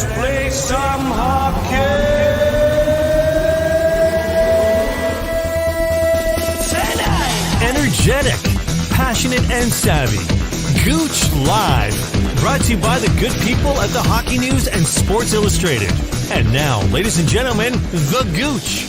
Let's play some hockey tonight. Energetic, passionate, and savvy. Gouche Live. Brought to you by the good people at the Hockey News and Sports Illustrated. And now, ladies and gentlemen, the Gouche.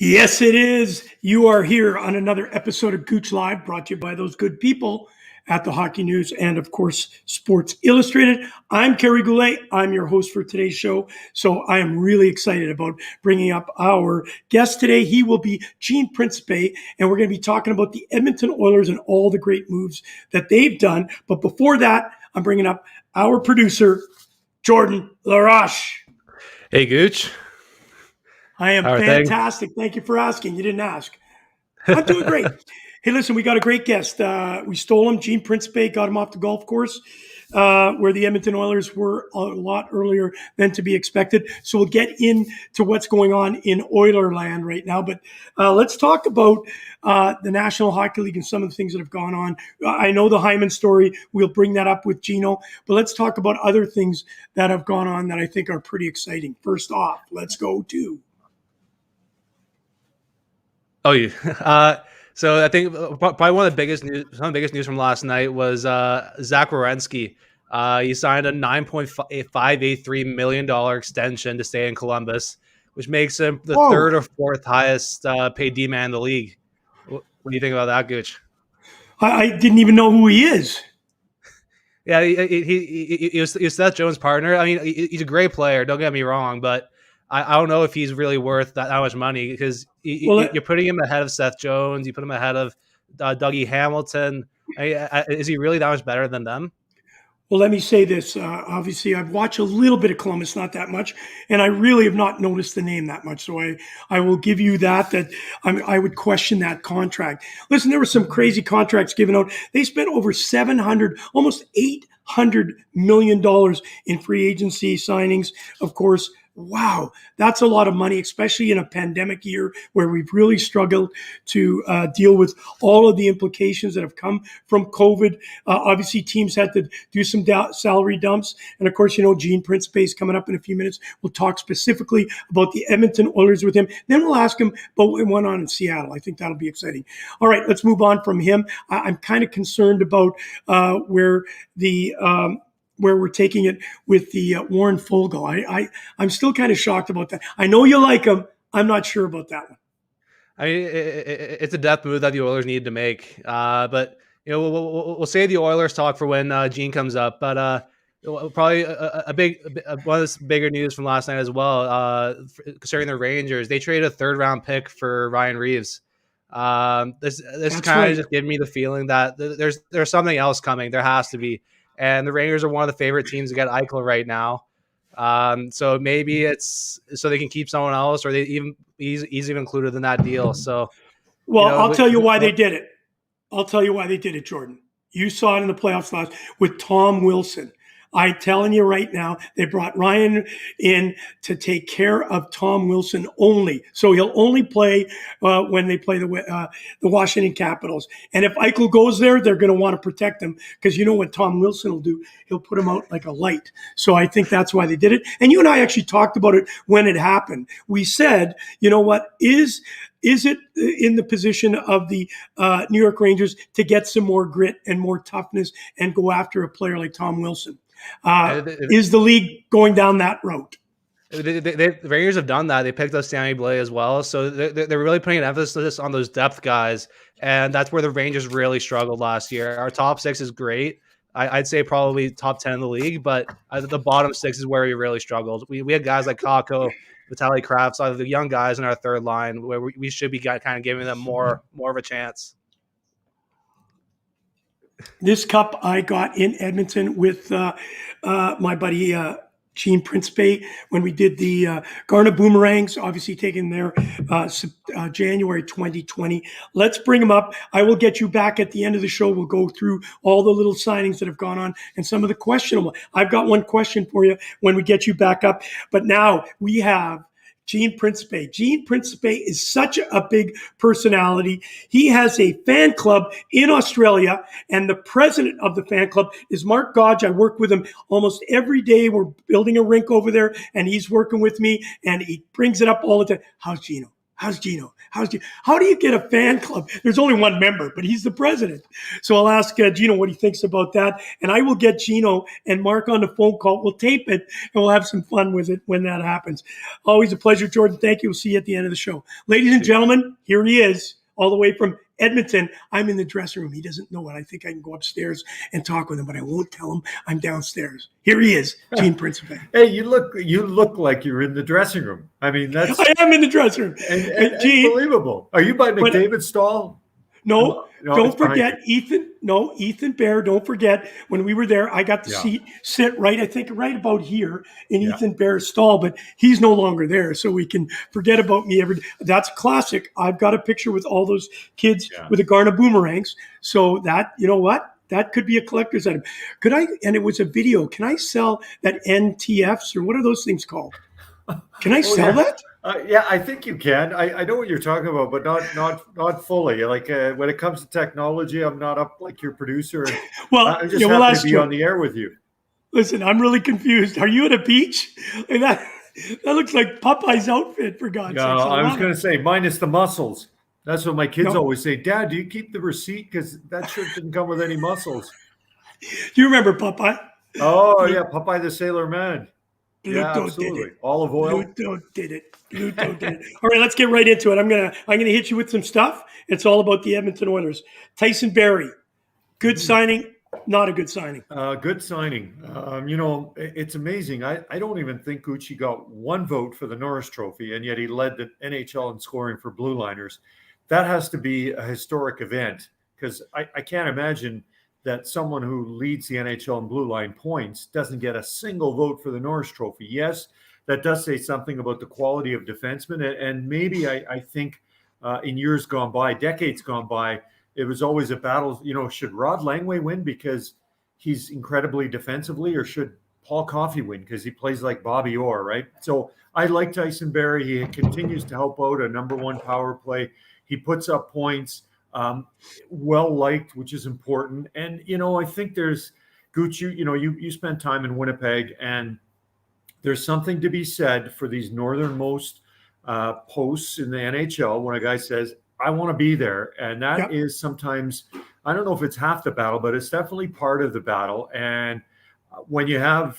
Yes, it is. You are here on another episode of Gouche Live, brought to you by those good people at the Hockey News and, of course, Sports Illustrated. I'm Kerry Goulet. I'm your host for today's show. So I am really excited about bringing up our guest today. He will be Gene Principe, and we're going to be talking about the Edmonton Oilers and all the great moves that they've done. But before that, I'm bringing up our producer, Jordan LaRoche. Hey, Gouche. I am fantastic. Thank you for asking. You didn't ask. I'm doing great. Hey, listen, we got a great guest. We stole him. Gene Principe got him off the golf course where the Edmonton Oilers were a lot earlier than to be expected. So we'll get into what's going on in Oiler land right now. But let's talk about the National Hockey League and some of the things that have gone on. I know the Hyman story. We'll bring that up with Gino. But let's talk about other things that have gone on that I think are pretty exciting. First off, let's go to... Oh, yeah. So I think probably one of the biggest news, some of the biggest news from last night was Zach Werenski. He signed a $9.583 million extension to stay in Columbus, which makes him the third or fourth highest paid D-man in the league. What do you think about that, Gooch? I didn't even know who he is. Yeah, he was Seth Jones' partner. I mean, he's a great player. Don't get me wrong, but I don't know if he's really worth that much money because you're putting him ahead of Seth Jones. You put him ahead of Dougie Hamilton. Is he really that much better than them? Well, let me say this. Obviously, I've watched a little bit of Columbus, not that much, and I really have not noticed the name that much. So I will give you that I would question that contract. Listen, there were some crazy contracts given out. They spent over $700, almost $800 million in free agency signings, of course. Wow, that's a lot of money, especially in a pandemic year where we've really struggled to deal with all of the implications that have come from COVID. Obviously, teams had to do some salary dumps. And of course, Gene Principe is coming up in a few minutes. We'll talk specifically about the Edmonton Oilers with him. Then we'll ask him about what went on in Seattle. I think that'll be exciting. All right, let's move on from him. I'm kind of concerned about where we're taking it with the Warren Foegele. I'm still kind of shocked about that. I know you like him. I'm not sure about that one. I mean, it's a depth move that the Oilers need to make. But we'll save the Oilers talk for when Gene comes up. But probably one of the bigger news from last night as well, concerning the Rangers. They traded a third-round pick for Ryan Reeves. This kind of just gave me the feeling that there's something else coming. There has to be. And the Rangers are one of the favorite teams to get Eichel right now. So maybe it's so they can keep someone else, or he's even included in that deal. So, I'll tell you why they did it. I'll tell you why they did it, Jordan. You saw it in the playoffs last with Tom Wilson. I'm telling you right now, they brought Ryan in to take care of Tom Wilson only. So he'll only play when they play the Washington Capitals. And if Eichel goes there, they're going to want to protect him because you know what Tom Wilson will do? He'll put him out like a light. So I think that's why they did it. And you and I actually talked about it when it happened. We said, you know what, is it in the position of the New York Rangers to get some more grit and more toughness and go after a player like Tom Wilson? Is the league going down that route? The Rangers have done that. They picked up Sammy Blais as well. So they're really putting an emphasis on those depth guys. And that's where the Rangers really struggled last year. Our top six is great. I'd say probably top 10 in the league. But the bottom six is where we really struggled. We had guys like Kakko, Vitaly Kravtsov, the young guys in our third line where we should be kind of giving them more of a chance. This cup I got in Edmonton with my buddy Gene Principe when we did the Garnet Boomerangs, obviously taken there January 2020. Let's bring them up. I will get you back at the end of the show. We'll go through all the little signings that have gone on and some of the questionable. I've got one question for you when we get you back up. But now we have Gene Principe. Gene Principe is such a big personality. He has a fan club in Australia, and the president of the fan club is Mark Gouche. I work with him almost every day. We're building a rink over there, and he's working with me, and he brings it up all the time. How's Gino? How's Gino? How's Gino? How do you get a fan club? There's only one member, but he's the president. So I'll ask Gino what he thinks about that. And I will get Gino and Mark on the phone call. We'll tape it and we'll have some fun with it when that happens. Always a pleasure, Jordan. Thank you. We'll see you at the end of the show. Ladies and gentlemen, here he is, all the way from Edmonton. I'm in the dressing room. He doesn't know it. I think I can go upstairs and talk with him, but I won't tell him I'm downstairs. Here he is, Gene Principe. Hey, you look like you're in the dressing room. I mean, I am in the dressing room. and Gene, unbelievable. Are you by McDavid's stall? No, No, don't it's behind forget Ethan Bear. Don't forget when we were there, I got to sit right about here in Ethan Bear's stall, but he's no longer there. So we can forget about me every day. That's classic. I've got a picture with all those kids with the Garna boomerangs. So that, you know what? That could be a collector's item. Could I, and it was a video, can I sell that NTFs or what are those things called? Can I sell that? Yeah, I think you can. I know what you're talking about, but not fully. Like when it comes to technology, I'm not up like your producer. And Well, I'm just we'll happy ask to be you. on the air with you. Listen, I'm really confused. Are you at a beach? Like that looks like Popeye's outfit, for God's Yeah, sakes. I was love going it. to say minus the muscles. That's what my kids No. always say. Dad, do you keep the receipt? Because that shirt didn't come with any muscles. Do you remember Popeye? Oh yeah, Popeye the Sailor Man. Yeah, Pluto absolutely. did it. Olive oil. Pluto did it. Pluto did it. All right, let's get right into it. I'm gonna hit you with some stuff. It's all about the Edmonton Oilers. Tyson Barrie, good signing, not a good signing. Good signing. It's amazing. I don't even think Gouche got one vote for the Norris Trophy, and yet he led the NHL in scoring for Blue Liners. That has to be a historic event because I can't imagine that someone who leads the NHL in blue line points doesn't get a single vote for the Norris Trophy. Yes, that does say something about the quality of defensemen. And maybe I think in years gone by, decades gone by, it was always a battle. Should Rod Langway win because he's incredibly defensively, or should Paul Coffey win because he plays like Bobby Orr, right? So I like Tyson Barrie. He continues to help out a number one power play. He puts up points. Well liked, which is important. And I think there's Gouche. You spent time in Winnipeg, and there's something to be said for these northernmost posts in the NHL when a guy says, "I want to be there," and that is sometimes, I don't know if it's half the battle, but it's definitely part of the battle. And when you have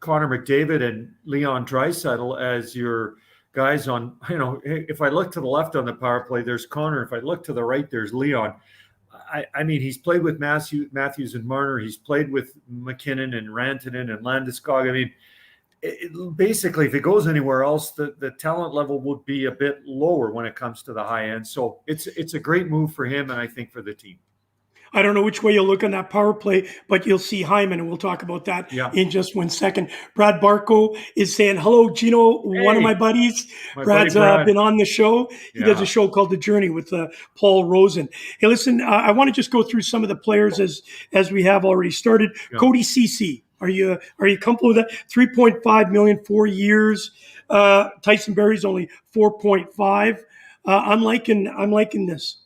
Connor McDavid and Leon Draisaitl as your guys on, if I look to the left on the power play, there's Connor. If I look to the right, there's Leon. I mean, he's played with Matthews and Marner. He's played with McKinnon and Rantanen and Landeskog. I mean, basically, if it goes anywhere else, the talent level would be a bit lower when it comes to the high end. So it's a great move for him, and I think for the team. I don't know which way you'll look on that power play, but you'll see Hyman, and we'll talk about that in just 1 second. Brad Barco is saying, hello, Gino, one of my buddies. Brad's been on the show. He does a show called The Journey with Paul Rosen. Hey, listen, I want to just go through some of the players as we have already started. Yeah. Cody Ceci, are you comfortable with that? $3.5 million, 4 years. Tyson Barrie's only 4.5. I'm liking this.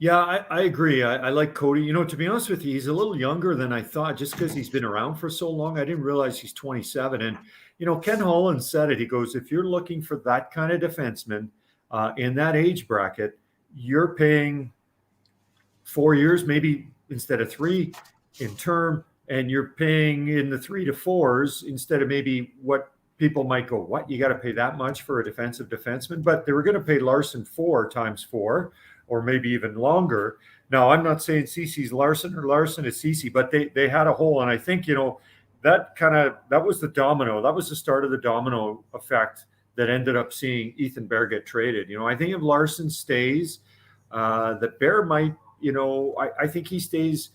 Yeah, I agree. I like Cody. To be honest with you, he's a little younger than I thought just because he's been around for so long. I didn't realize he's 27. And, Ken Holland said it. He goes, if you're looking for that kind of defenseman in that age bracket, you're paying 4 years, maybe instead of 3 in term, and you're paying in the 3 to 4s instead of maybe what people might go, what? You got to pay that much for a defensive defenseman? But they were going to pay Larson 4 times 4. Or maybe even longer. Now, I'm not saying Ceci's Larson or Larson is Ceci, but they had a hole. And I think, that was the domino. That was the start of the domino effect that ended up seeing Ethan Bear get traded. I think if Larson stays, that Bear might, I think he stays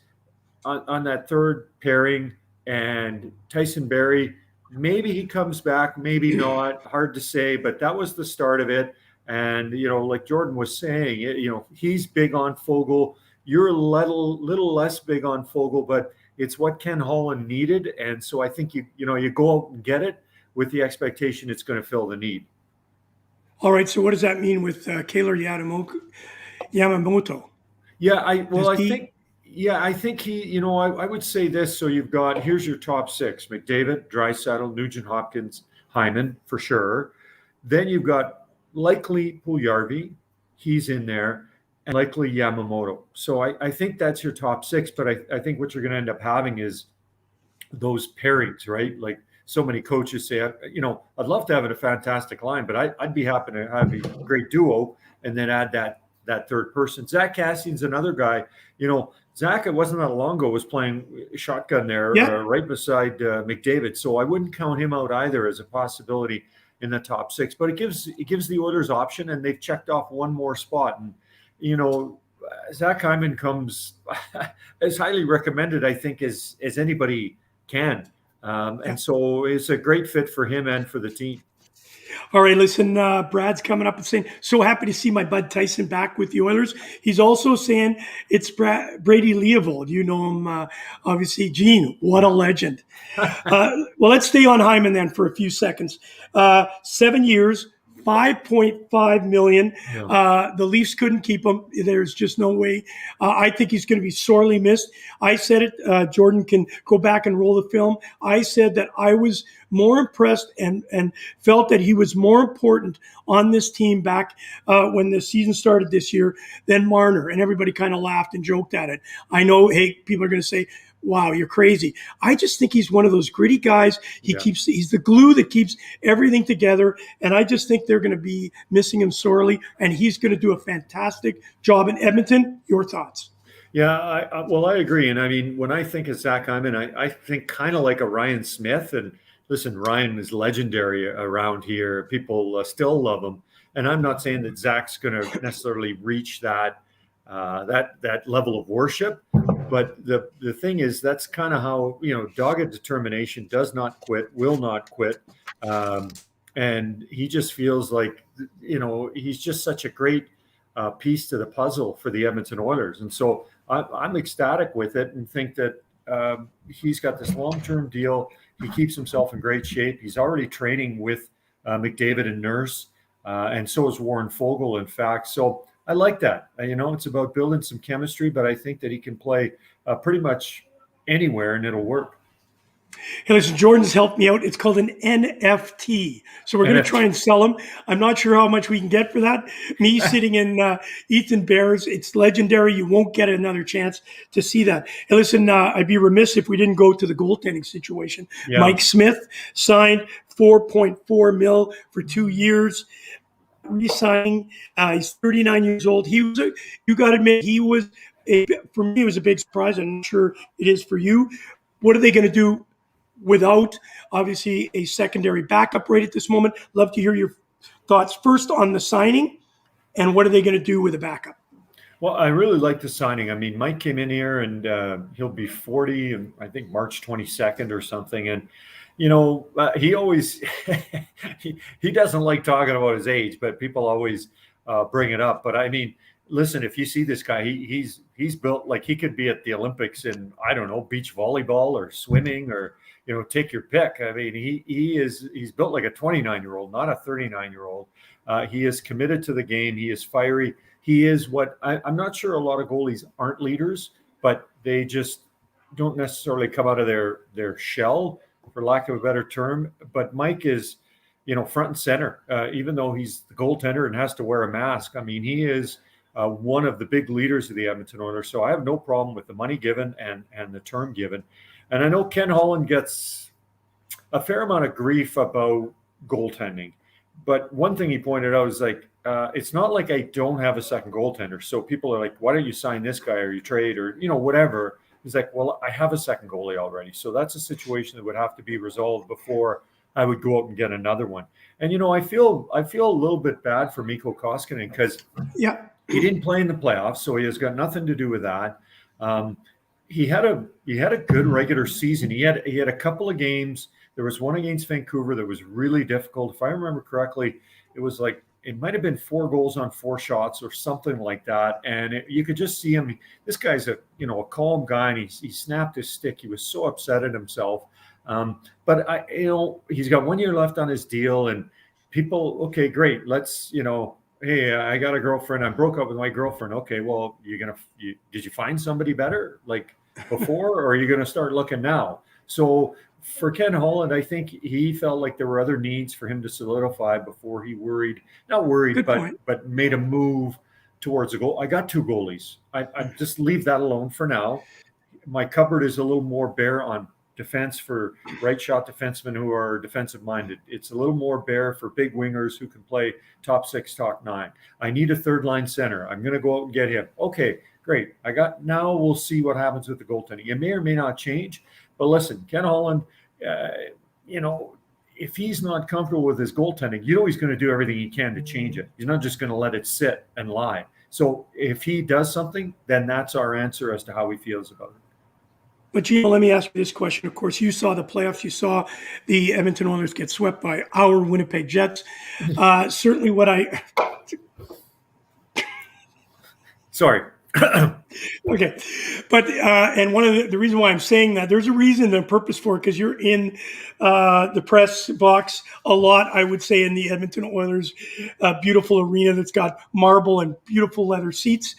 on that third pairing, and Tyson Barrie, maybe he comes back, maybe not, hard to say, but that was the start of it. And, like Jordan was saying, he's big on Fogle. You're a little less big on Fogle, but it's what Ken Holland needed. And so I think you go out and get it. with the expectation it's going to fill the need. All right. So what does that mean with Kaylor Yamamoto? Yeah, I he- think. Yeah, I think he, I would say this. So here's your top six: McDavid, Draisaitl, Nugent Hopkins, Hyman, for sure. Then you've got likely Puljujarvi, he's in there, and likely Yamamoto. So I think that's your top six. But I think what you're going to end up having is those pairings, right? Like so many coaches say, I'd love to have a fantastic line, but I'd be happy to have a great duo and then add that third person. Zach Cassian's another guy. Zach, it wasn't that long ago, was playing shotgun there right beside McDavid. So I wouldn't count him out either as a possibility in the top six. But it gives the Oilers option, and they've checked off one more spot. And, Zach Hyman comes as highly recommended, I think, as anybody can. And so it's a great fit for him and for the team. All right, listen, Brad's coming up and saying, so happy to see my bud Tyson back with the Oilers. He's also saying it's Brady Leavold. You know him, obviously. Gene, what a legend. Well, let's stay on Hyman then for a few seconds. 7 years, $5.5 million. Yeah. The Leafs couldn't keep him. There's just no way. I think he's going to be sorely missed. I said it. Jordan can go back and roll the film. I said that I was more impressed and felt that he was more important on this team back when the season started this year than Marner. And everybody kind of laughed and joked at it. I know, hey, people are going to say, wow, you're crazy. I just think he's one of those gritty guys. He's the glue that keeps everything together. And I just think they're going to be missing him sorely. And he's going to do a fantastic job in Edmonton. Your thoughts? Yeah, I agree. And I mean, when I think of Zach Hyman, I think kind of like a Ryan Smith. And listen, Ryan is legendary around here. People still love him. And I'm not saying that Zach's going to necessarily reach that level of worship. But the thing is, that's kind of how, dogged determination, does not quit, will not quit. And he just feels like, he's just such a great piece to the puzzle for the Edmonton Oilers. And so I'm ecstatic with it and think that he's got this long-term deal. He keeps himself in great shape. He's already training with McDavid and Nurse, and so is Warren Fogle, in fact. So I like that. It's about building some chemistry, but I think that he can play pretty much anywhere and it'll work. Hey, listen, Jordan's helped me out. It's called an NFT. So we're going to try and sell them. I'm not sure how much we can get for that. Me sitting in Ethan Bears, it's legendary. You won't get another chance to see that. Hey, listen, I'd be remiss if we didn't go to the goaltending situation. Yeah. Mike Smith signed $4.4 million for 2 years. Re-signing. He's 39 years old. You got to admit, for me, it was a big surprise. I'm not sure it is for you. What are they going to do without, obviously, a secondary backup right at this moment? Love to hear your thoughts first on the signing, and what are they going to do with a backup? Well, I really like the signing. I mean, Mike came in here, and he'll be 40, and I think March 22nd or something. And he always he doesn't like talking about his age, but people always bring it up. But I mean, listen, if you see this guy, he's built like he could be at the Olympics in, I don't know, beach volleyball or swimming or take your pick. I mean, he's built like a 29-year-old, not a 39-year-old. He is committed to the game. He is fiery. He is what I'm not sure a lot of goalies aren't leaders, but they just don't necessarily come out of their shell, for lack of a better term. But Mike is, front and center, even though he's the goaltender and has to wear a mask. I mean, he is one of the big leaders of the Edmonton Oilers. So I have no problem with the money given and the term given. And I know Ken Holland gets a fair amount of grief about goaltending. But one thing he pointed out is like, it's not like I don't have a second goaltender. So people are like, why don't you sign this guy or you trade or, whatever. He's like, well, I have a second goalie already. So that's a situation that would have to be resolved before I would go out and get another one. And, I feel a little bit bad for Mikko Koskinen because he didn't play in the playoffs. So he has got nothing to do with that. He had a good regular season. He had a couple of games. There was one against Vancouver that was really difficult. If I remember correctly, it was like, it might have been 4 goals on 4 shots or something like that. And you could just see him. This guy's a calm guy, and he snapped his stick. He was so upset at himself. But he's got 1 year left on his deal, and people, okay, great. Let's, hey, I got a girlfriend. I broke up with my girlfriend. Okay, well, did you find somebody better like before, or are you going to start looking now? So for Ken Holland, I think he felt like there were other needs for him to solidify before he not worried, but made a move towards a goal. I got 2 goalies. I just leave that alone for now. My cupboard is a little more bare on defense for right shot defensemen who are defensive minded. It's a little more bare for big wingers who can play top 6, top 9. I need a third line center. I'm going to go out and get him. Okay, great. Now we'll see what happens with the goaltending. It may or may not change, but listen, Ken Holland, if he's not comfortable with his goaltending, he's going to do everything he can to change it. He's not just going to let it sit and lie. So if he does something, then that's our answer as to how he feels about it. But let me ask you this question. Of course, you saw the playoffs. You saw the Edmonton Oilers get swept by our Winnipeg Jets. Certainly what I... Sorry. Okay. But, and one of the reason why I'm saying that, there's a reason and a purpose for it, because you're in the press box a lot, I would say, in the Edmonton Oilers beautiful arena that's got marble and beautiful leather seats.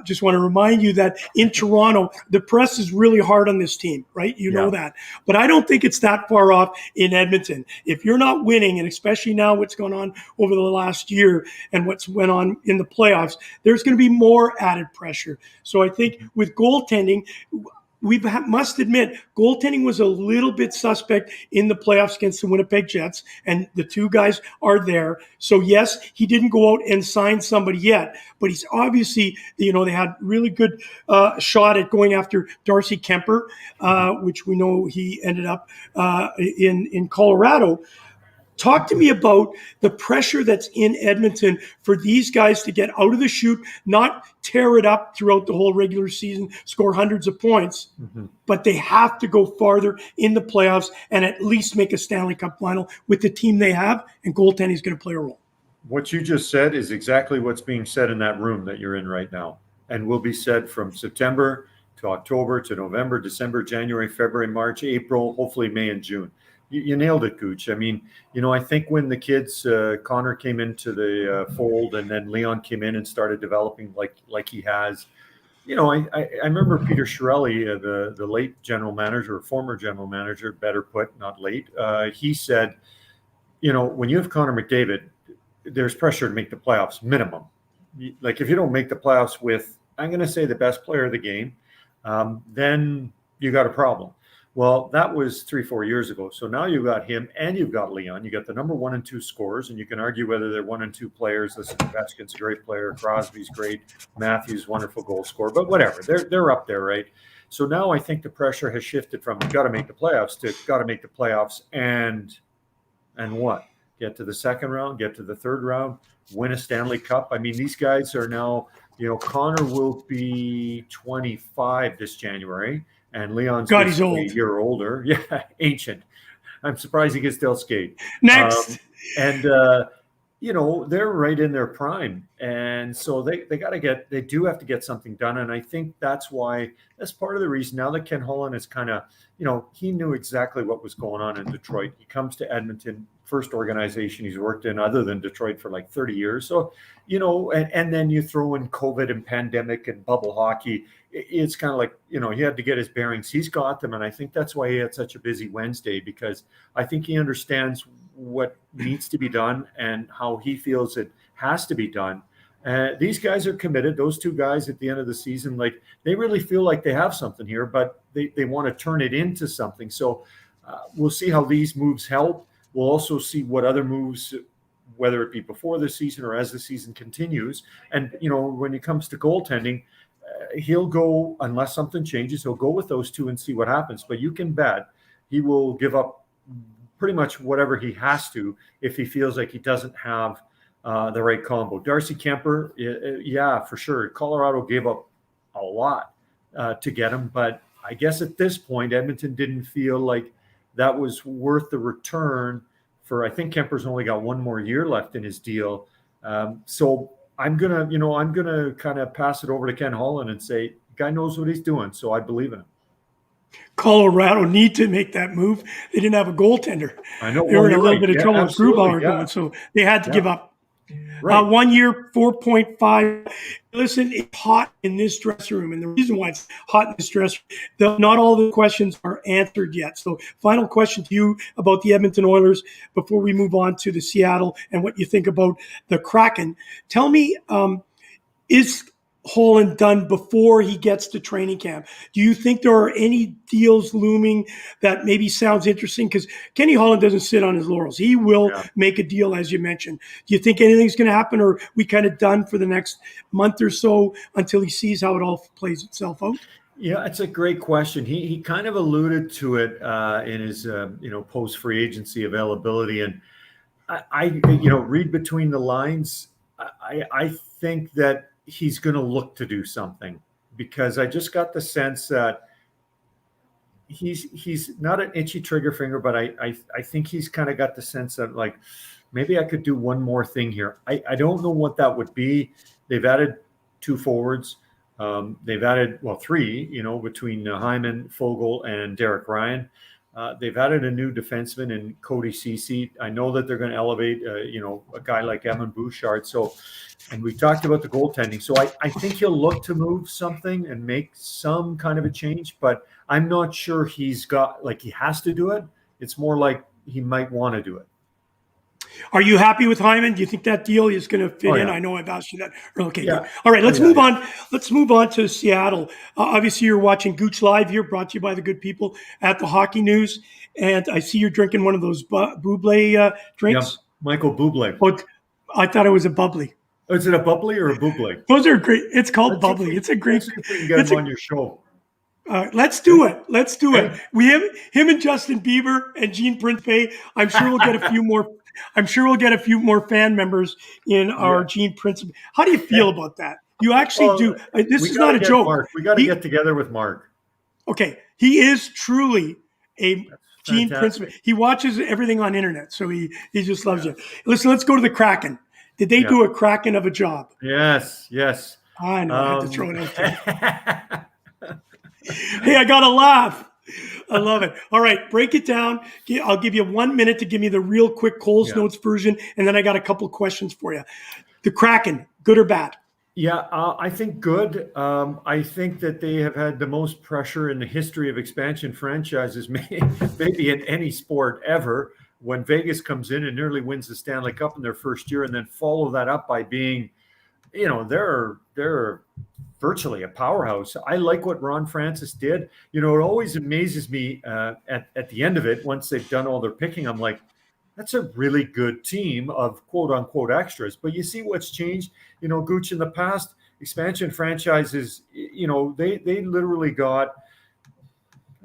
Just want to remind you that in Toronto, the press is really hard on this team, right? You know that. But I don't think it's that far off in Edmonton. If you're not winning, and especially now what's going on over the last year and what's went on in the playoffs, there's going to be more added pressure. So I think with goaltending, we must admit, goaltending was a little bit suspect in the playoffs against the Winnipeg Jets, and the 2 guys are there. So yes, he didn't go out and sign somebody yet, but he's obviously, they had really good shot at going after Darcy Kemper, which we know he ended up in Colorado. Talk to me about the pressure that's in Edmonton for these guys to get out of the chute, not tear it up throughout the whole regular season, score hundreds of points, but they have to go farther in the playoffs and at least make a Stanley Cup final with the team they have, and goaltending is going to play a role. What you just said is exactly what's being said in that room that you're in right now, and will be said from September to October to November, December, January, February, March, April, hopefully May and June. You nailed it, Gouche. I mean, I think when the kids, Connor came into the fold, and then Leon came in and started developing like he has. I remember Peter Chiarelli, the late general manager, or former general manager, better put, not late. He said, when you have Connor McDavid, there's pressure to make the playoffs minimum. Like if you don't make the playoffs with, I'm going to say, the best player of the game, then you got a problem. Well, that was 3-4 years ago. So now you've got him and you've got Leon. You got the number 1 and 2 scorers, and you can argue whether they're 1 and 2 players. Listen, Ovechkin's a great player. Crosby's great. Matthews, wonderful goal scorer. But whatever, they're up there, right? So now I think the pressure has shifted from got to make the playoffs to got to make the playoffs and what? Get to the second round, get to the third round, win a Stanley Cup. I mean, these guys are now, Connor will be 25 this January. And Leon's he's old. A year older. Yeah, ancient. I'm surprised he can still skate. Next. They're right in their prime. And so they do have to get something done. And I think that's part of the reason now that Ken Holland is kind of, he knew exactly what was going on in Detroit. He comes to Edmonton, first organization he's worked in other than Detroit for like 30 years. So, and then you throw in COVID and pandemic and bubble hockey. It's kind of like, he had to get his bearings. He's got them. And I think that's why he had such a busy Wednesday, because I think he understands what needs to be done and how he feels it has to be done. These guys are committed. Those 2 guys at the end of the season, like they really feel like they have something here, but they want to turn it into something. So we'll see how these moves help. We'll also see what other moves, whether it be before the season or as the season continues. And, when it comes to goaltending, he'll go, unless something changes, he'll go with those 2 and see what happens. But you can bet he will give up pretty much whatever he has to if he feels like he doesn't have the right combo. Darcy Kemper, yeah, for sure. Colorado gave up a lot to get him. But I guess at this point, Edmonton didn't feel like that was worth the return for, I think Kemper's only got 1 more year left in his deal. So I'm gonna kind of pass it over to Ken Holland and say, guy knows what he's doing. So I believe in him. Colorado need to make that move. They didn't have a goaltender. I know. They were Well, in a you're little right. bit of Yeah, trouble with absolutely. Grubauer Yeah. going, so they had to Yeah. give up. Right. 1 year, 4.5. Listen, it's hot in this dressing room, and the reason why it's hot in this dressing room, not all the questions are answered yet. So, final question to you about the Edmonton Oilers before we move on to the Seattle and what you think about the Kraken. Tell me, is Holland done before he gets to training camp? Do you think there are any deals looming that maybe sounds interesting? Because Kenny Holland doesn't sit on his laurels. He will make a deal, as you mentioned. Do you think anything's going to happen, or are we kind of done for the next month or so until he sees how it all plays itself out? Yeah, it's a great question. He kind of alluded to it in his post free agency availability, and I read between the lines. I think that he's going to look to do something, because I just got the sense that he's not an itchy trigger finger, but I think he's kind of got the sense that, like, maybe I could do one more thing here. I don't know what that would be. They've added 2 forwards. They've added, well, 3, between Hyman, Fogle, and Derek Ryan. They've added a new defenseman in Cody Ceci. I know that they're going to elevate, a guy like Evan Bouchard. So, and we talked about the goaltending. So I think he'll look to move something and make some kind of a change, but I'm not sure he has to do it. It's more like he might want to do it. Are you happy with Hyman? Do you think that deal is going to fit in? Yeah. I know I've asked you that. Okay, Yeah. good. All right, let's move on. Let's move on to Seattle. Obviously, you're watching Gouche Live here, brought to you by the good people at the Hockey News. And I see you're drinking one of those Buble drinks. Yeah, Michael Bublé. Oh, I thought it was a bubbly. Oh, is it a bubbly or a bubbly? Those are great. It's called bubbly. It's a great. Let's see if we can get him on your show. Let's do it. Let's do it. We have him and Justin Bieber and Gene Principe. I'm sure we'll get a few more. I'm sure we'll get a few more fan members in our Gene Principe. How do you feel about that? You actually do. This is not a joke. Mark. We got to get together with Mark. Okay, he is truly a Gene fantastic. Principe. He watches everything on internet, so he just loves you. Listen, let's go to the Kraken. Did they do a Kraken of a job? Yes. I know. I had to throw it out there. Hey, I got to laugh. I love it. All right, break it down. I'll give you 1 minute to give me the real quick Coles Notes version, and then I got a couple questions for you. The Kraken, good or bad? Yeah, I think good. I think that they have had the most pressure in the history of expansion franchises, maybe in any sport ever, when Vegas comes in and nearly wins the Stanley Cup in their first year, and then follow that up by being, they're virtually a powerhouse. I like what Ron Francis did. It always amazes me at the end of it, once they've done all their picking, I'm like, that's a really good team of quote unquote extras. But you see what's changed, Gouche, in the past, expansion franchises, they literally got,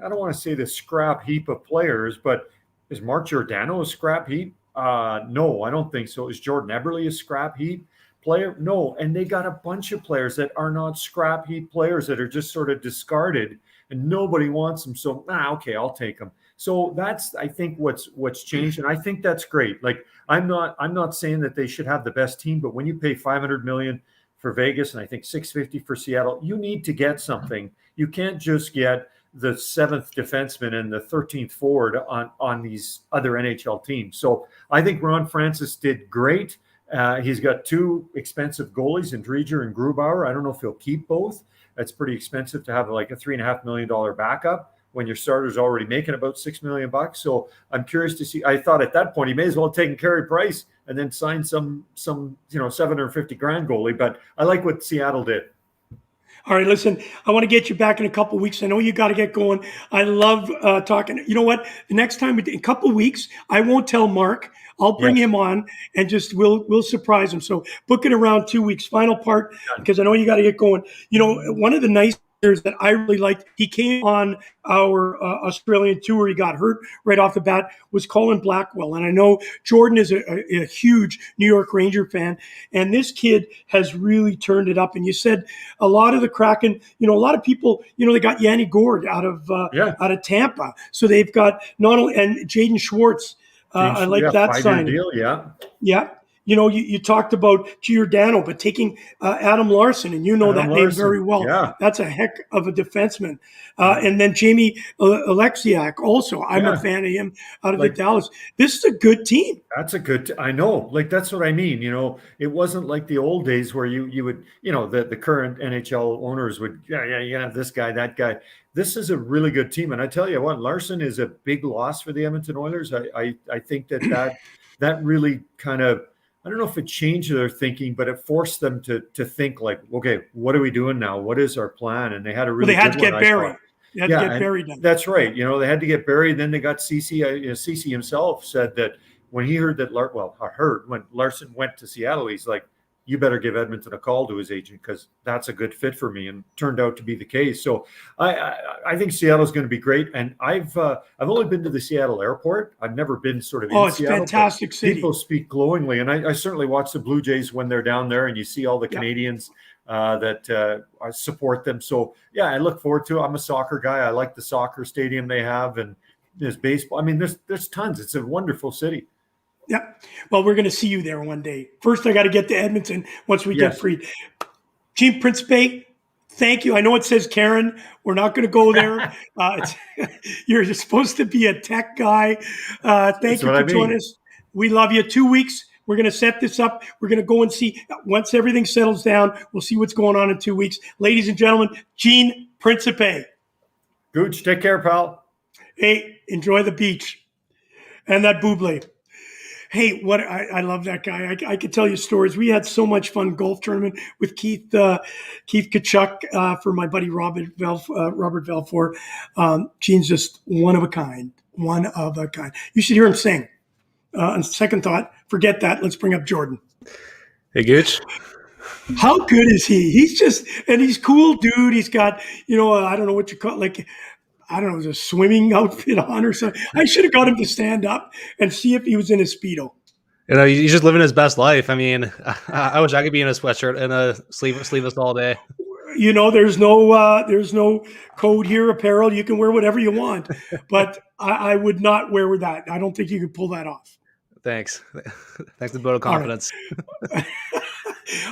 I don't want to say the scrap heap of players, but is Mark Giordano a scrap heap? No, I don't think so. Is Jordan Eberle a scrap heap player? No. And they got a bunch of players that are not scrap heap players that are just sort of discarded and nobody wants them. So, okay, I'll take them. So that's, I think, what's changed, and I think that's great. Like, I'm not saying that they should have the best team, but when you pay $500 million for Vegas and I think $650 for Seattle, you need to get something. You can't just get the 7th defenseman and the 13th forward on these other NHL teams. So I think Ron Francis did great. He's got 2 expensive goalies in Drieger and Grubauer. I don't know if he'll keep both. That's pretty expensive to have like a $3.5 million backup when your starter's already making about $6 million. So I'm curious to see. I thought at that point he may as well have taken Carey Price and then sign some $750,000 goalie. But I like what Seattle did. All right, listen, I want to get you back in a couple of weeks. I know you got to get going. I love talking. You know what? The next time, in a couple of weeks, I won't tell Mark. I'll bring him on and just we'll surprise him. So book it around 2 weeks. Final part, because I know you got to get going. One of the nice players that I really liked, he came on our Australian tour. He got hurt right off the bat, was Colin Blackwell. And I know Jordan is a huge New York Ranger fan. And this kid has really turned it up. And you said a lot of the Kraken, a lot of people, they got Yanni Gourde out of Tampa. So they've got not only, and Jaden Schwartz. I like that signing. Deal, Yeah. you talked about Giordano, but taking Adam Larson, and you know Adam that name Larson, very well. yeah. That's a heck of a defenseman. And then Jamie Alexiak also. I'm a fan of him out of the Dallas. This is a good team. That's a good. I know, like that's what I mean. It wasn't like the old days where you would, the current NHL owners would, you have this guy, that guy. This is a really good team, and I tell you what, Larson is a big loss for the Edmonton Oilers. I think that really kind of, I don't know if it changed their thinking, but it forced them to think like, okay, what are we doing now? What is our plan? And they had a really they had to good get one, Barry. They had to get Barry done. That's right. They had to get Barry. Then they got CC. CC himself said that when he heard that, when Larson went to Seattle, he's like, you better give Edmonton a call to his agent because that's a good fit for me, and turned out to be the case. So I think Seattle's going to be great. And I've only been to the Seattle airport. I've never been sort of in it's Seattle. Fantastic city. People speak glowingly, and I certainly watch the Blue Jays when they're down there, and you see all the Canadians that support them. So yeah, I look forward to it. I'm a soccer guy. I like the soccer stadium they have, and there's baseball. I mean, there's tons. It's a wonderful city. Yep. Well, we're going to see you there one day. First, I got to get to Edmonton once we get free. Gene Principe, thank you. I know it says Karen. We're not going to go there. You're supposed to be a tech guy. Thank you for joining us. We love you. 2 weeks. We're going to set this up. We're going to go and see. Once everything settles down, we'll see what's going on in 2 weeks. Ladies and gentlemen, Gene Principe. Gouche, take care, pal. Hey, enjoy the beach and that buble. Hey, I love that guy. I could tell you stories. We had so much fun golf tournament with Keith Kachuk for my buddy Robert Velfor. Gene's just one of a kind. One of a kind. You should hear him sing. On second thought, forget that. Let's bring up Jordan. Hey, Gouche. How good is he? He's cool, dude. He's got, I don't know what you call it, like, I don't know, a swimming outfit on or something. I should have got him to stand up and see if he was in a Speedo. He's just living his best life. I mean, I wish I could be in a sweatshirt and a sleeveless all day. There's no code here, apparel. You can wear whatever you want, but I would not wear that. I don't think you could pull that off. Thanks. Thanks to the vote of confidence.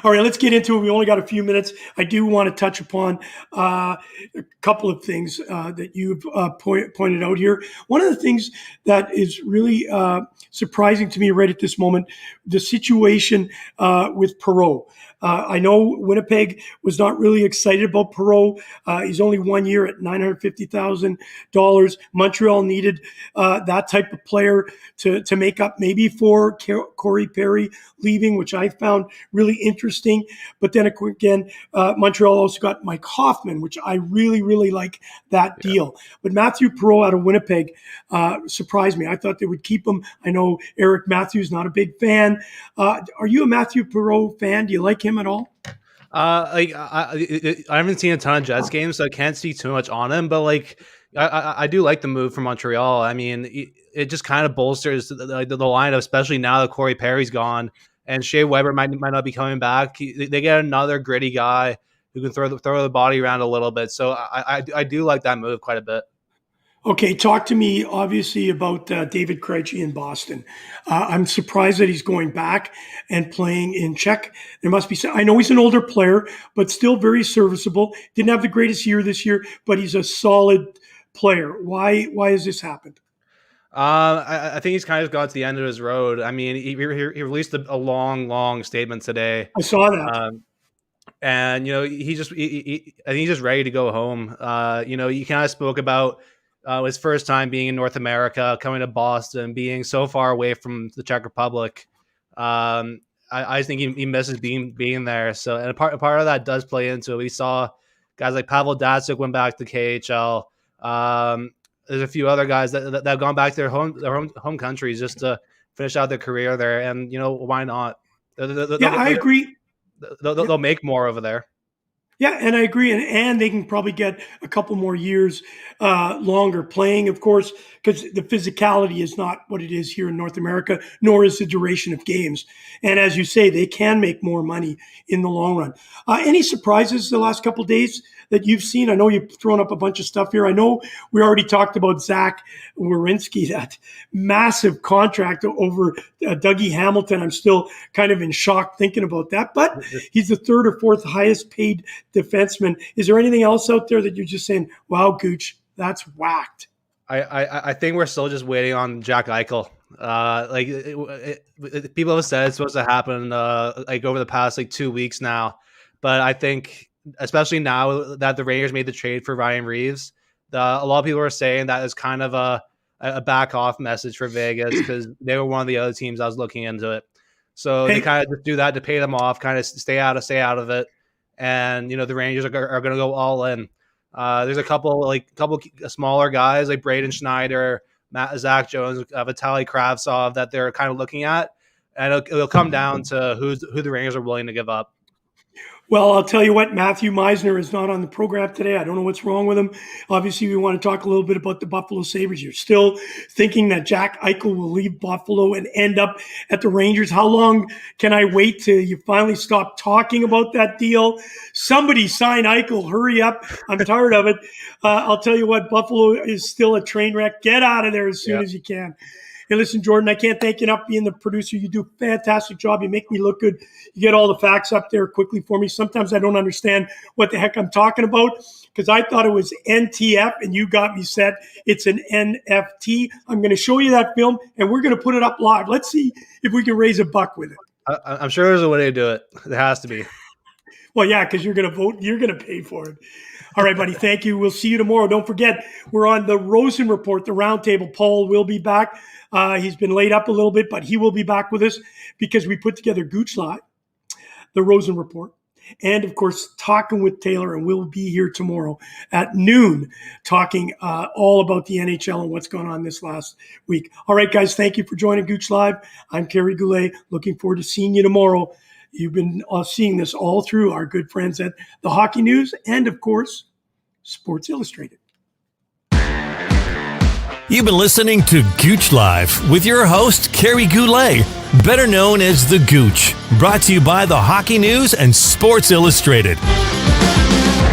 All right, let's get into it. We only got a few minutes. I do want to touch upon a couple of things that you've pointed out here. One of the things that is really surprising to me right at this moment, the situation with Perreault. I know Winnipeg was not really excited about Perreault. He's only 1 year at $950,000. Montreal needed that type of player to make up maybe for Corey Perry leaving, which I found really interesting. But then again, Montreal also got Mike Hoffman, which I really, really like that deal. But Matthew Perreault out of Winnipeg surprised me. I thought they would keep him. I know Eric Matthews, not a big fan. Are you a Matthew Perreault fan? Do you like him at all? I haven't seen a ton of Jets games, so I can't speak too much on him. But I do like the move from Montreal. I mean, it just kind of bolsters the lineup, especially now that Corey Perry's gone and Shea Weber might not be coming back. They get another gritty guy who can throw the body around a little bit. So I do like that move quite a bit. Okay, talk to me, obviously, about David Krejci in Boston. I'm surprised that he's going back and playing in Czech. There must be I know he's an older player, but still very serviceable. Didn't have the greatest year this year, but he's a solid player. Why has this happened? I think he's kind of got to the end of his road. I mean, he released a long statement today. I saw that. And, I think he's just ready to go home. He kind of spoke about his first time being in North America, coming to Boston, being so far away from the Czech Republic. I think he misses being there. So, and a part of that does play into it. We saw guys like Pavel Datsyuk went back to KHL. There's a few other guys that have gone back to their home countries just to finish out their career there. And, why not? I agree. They'll make more over there. Yeah, and I agree. And they can probably get a couple more years longer playing, of course, because the physicality is not what it is here in North America, nor is the duration of games. And as you say, they can make more money in the long run. Any surprises the last couple of days that you've seen? I know you've thrown up a bunch of stuff here. I know we already talked about Zach Werenski, that massive contract over Dougie Hamilton. I'm still kind of in shock thinking about that, but he's the third or fourth highest paid defenseman. Is there anything else out there that you're just saying, wow, Gooch, that's whacked? I think we're still just waiting on Jack Eichel. People have said it's supposed to happen over the past 2 weeks now, but I think especially now that the Rangers made the trade for Ryan Reeves, a lot of people are saying that is kind of a back off message for Vegas because they were one of the other teams that was looking into it. So they kind of just do that to pay them off, kind of stay out of it. And the Rangers are going to go all in. There's a couple smaller guys like Braden Schneider, Zach Jones, Vitaly Kravtsov that they're kind of looking at, and it'll come down to who the Rangers are willing to give up. Well, I'll tell you what, Matthew Meisner is not on the program today. I don't know what's wrong with him. Obviously, we want to talk a little bit about the Buffalo Sabres. You're still thinking that Jack Eichel will leave Buffalo and end up at the Rangers. How long can I wait till you finally stop talking about that deal? Somebody sign Eichel. Hurry up. I'm tired of it. I'll tell you what, Buffalo is still a train wreck. Get out of there as soon as you can. Hey, listen, Jordan, I can't thank you enough being the producer. You do a fantastic job. You make me look good. You get all the facts up there quickly for me. Sometimes I don't understand what the heck I'm talking about because I thought it was NTF and you got me set. It's an NFT. I'm going to show you that film and we're going to put it up live. Let's see if we can raise $1 with it. I'm sure there's a way to do it. There has to be. Well, yeah, because you're going to vote. You're going to pay for it. All right, buddy. Thank you. We'll see you tomorrow. Don't forget, we're on the Rosen Report, the roundtable. Paul will be back. He's been laid up a little bit, but he will be back with us because we put together Gouche Live, the Rosen Report, and, of course, Talking with Taylor. And we'll be here tomorrow at noon talking all about the NHL and what's going on this last week. All right, guys. Thank you for joining Gouche Live. I'm Kerry Goulet. Looking forward to seeing you tomorrow. You've been seeing this all through our good friends at the Hockey News and, of course, Sports Illustrated. You've been listening to Gouche Live with your host, Kerry Goulet, better known as The Gouche, brought to you by the Hockey News and Sports Illustrated.